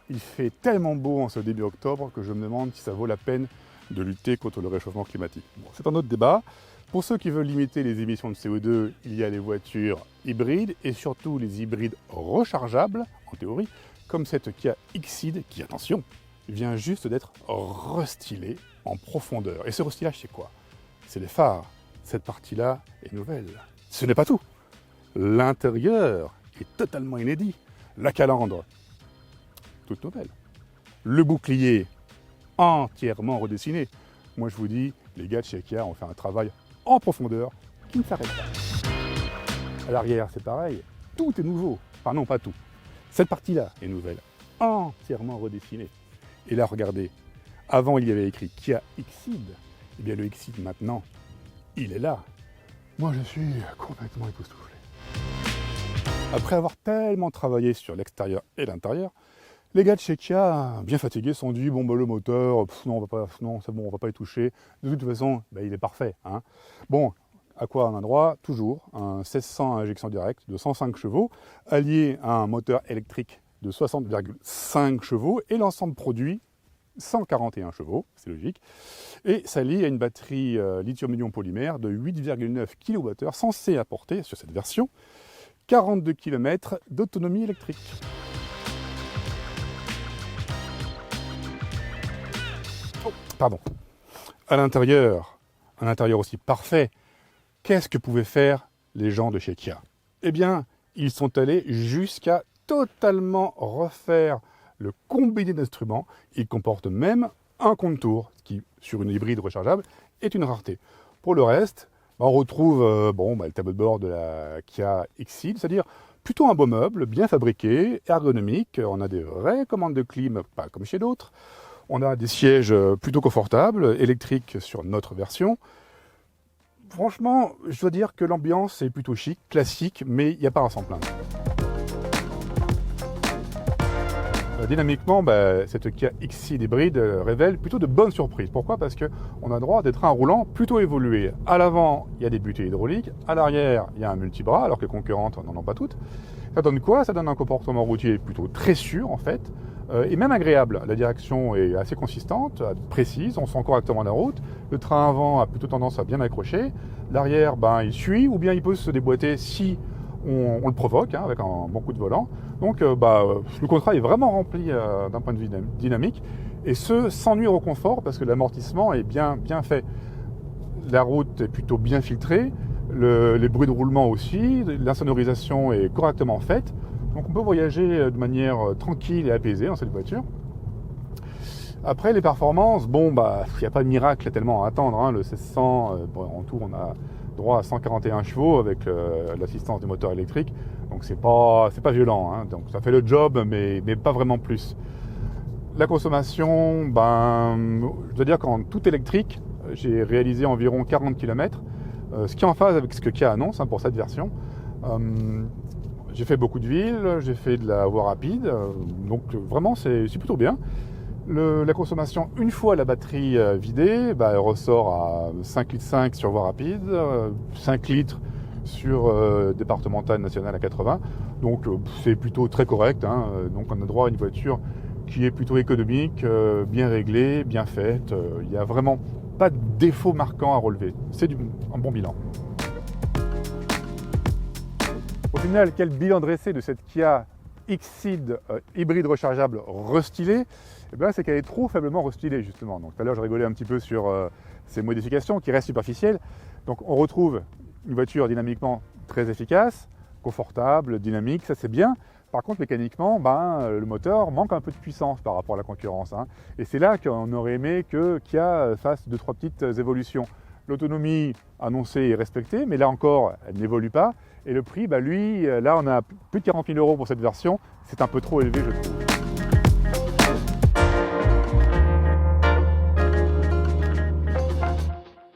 il fait tellement beau en ce début octobre que je me demande si ça vaut la peine de lutter contre le réchauffement climatique. Bon, c'est un autre débat. Pour ceux qui veulent limiter les émissions de CO2, il y a les voitures hybrides et surtout les hybrides rechargeables, en théorie, comme cette Kia Xceed qui, attention, vient juste d'être restylée en profondeur. Et ce restylage, c'est quoi? C'est les phares. Cette partie-là est nouvelle. Ce n'est pas tout. L'intérieur est totalement inédit. La calandre, toute nouvelle. Le bouclier, entièrement redessiné. Moi, je vous dis, les gars de chez Kia ont fait un travail en profondeur qui ne s'arrête pas. À l'arrière, c'est pareil. Tout est nouveau. Enfin non, pas tout. Cette partie-là est nouvelle, entièrement redessinée. Et là, regardez, avant, il y avait écrit Kia Xceed. Eh bien, le Xceed, maintenant, il est là. Moi, je suis complètement époustouflé. Après avoir tellement travaillé sur l'extérieur et l'intérieur, les gars de chez Kia, bien fatigués, se sont dit bon, bah, le moteur, non, c'est bon, on va pas y toucher. De toute façon, bah, il est parfait. Hein. Bon, à quoi on a droit? Toujours un 1600 à injection directe de 105 chevaux, allié à un moteur électrique de 60,5 chevaux, et l'ensemble produit 141 chevaux, c'est logique, et ça lie à une batterie lithium-ion polymère de 8,9 kWh, censée apporter, sur cette version, 42 km d'autonomie électrique. Oh, pardon. À l'intérieur, un intérieur aussi parfait, qu'est-ce que pouvaient faire les gens de chez Kia? Eh bien, ils sont allés jusqu'à totalement refaire le combiné d'instruments. Il comporte même un contour, ce qui, sur une hybride rechargeable, est une rareté. Pour le reste, on retrouve le tableau de bord de la Kia Xceed, c'est-à-dire plutôt un beau meuble, bien fabriqué, ergonomique. On a des vraies commandes de clim, pas comme chez d'autres. On a des sièges plutôt confortables, électriques sur notre version. Franchement, je dois dire que l'ambiance est plutôt chic, classique, mais il n'y a pas à s'en plaindre. Dynamiquement, cette Kia Xceed hybride révèle plutôt de bonnes surprises. Pourquoi? Parce qu'on a droit à des trains roulants plutôt évolués. À l'avant, il y a des butées hydrauliques. À l'arrière, il y a un multibras, alors que les concurrentes n'en ont pas toutes. Ça donne quoi? Ça donne un comportement routier plutôt très sûr, en fait, et même agréable. La direction est assez consistante, précise, on sent correctement la route. Le train avant a plutôt tendance à bien accrocher. L'arrière, il suit, ou bien il peut se déboîter si on le provoque, hein, avec un bon coup de volant. Donc le contrat est vraiment rempli d'un point de vue dynamique, et ce, sans nuire au confort, parce que l'amortissement est bien fait. La route est plutôt bien filtrée, les bruits de roulement aussi, l'insonorisation est correctement faite, donc on peut voyager de manière tranquille et apaisée dans cette voiture. Après, les performances, il n'y a pas de miracle tellement à attendre, hein. Le 1600, en tout, on a droit à 141 chevaux avec l'assistance du moteur électrique, donc c'est pas violent, hein. Donc ça fait le job, mais pas vraiment plus. La consommation, je dois dire qu'en tout électrique, j'ai réalisé environ 40 km, ce qui est en phase avec ce que Kia annonce, hein, pour cette version. J'ai fait beaucoup de villes, j'ai fait de la voie rapide, donc vraiment c'est plutôt bien. La consommation, une fois la batterie vidée, elle ressort à 5,5 litres sur voie rapide, 5 litres sur départementale nationale à 80. Donc c'est plutôt très correct, hein. Donc on a droit à une voiture qui est plutôt économique, bien réglée, bien faite. Il n'y a vraiment pas de défaut marquant à relever. C'est un bon bilan. Au final, quel bilan dressé de cette Kia Xceed hybride rechargeable restylée? C'est qu'elle est trop faiblement restylée, justement. Donc tout à l'heure, je rigolais un petit peu sur ces modifications qui restent superficielles. Donc on retrouve une voiture dynamiquement très efficace, confortable, dynamique, ça c'est bien. Par contre, mécaniquement, le moteur manque un peu de puissance par rapport à la concurrence, hein. Et c'est là qu'on aurait aimé que Kia fasse 2-3 petites évolutions. L'autonomie annoncée est respectée, mais là encore, elle n'évolue pas. Et le prix, lui, là on a plus de 40 000 € pour cette version. C'est un peu trop élevé, je trouve.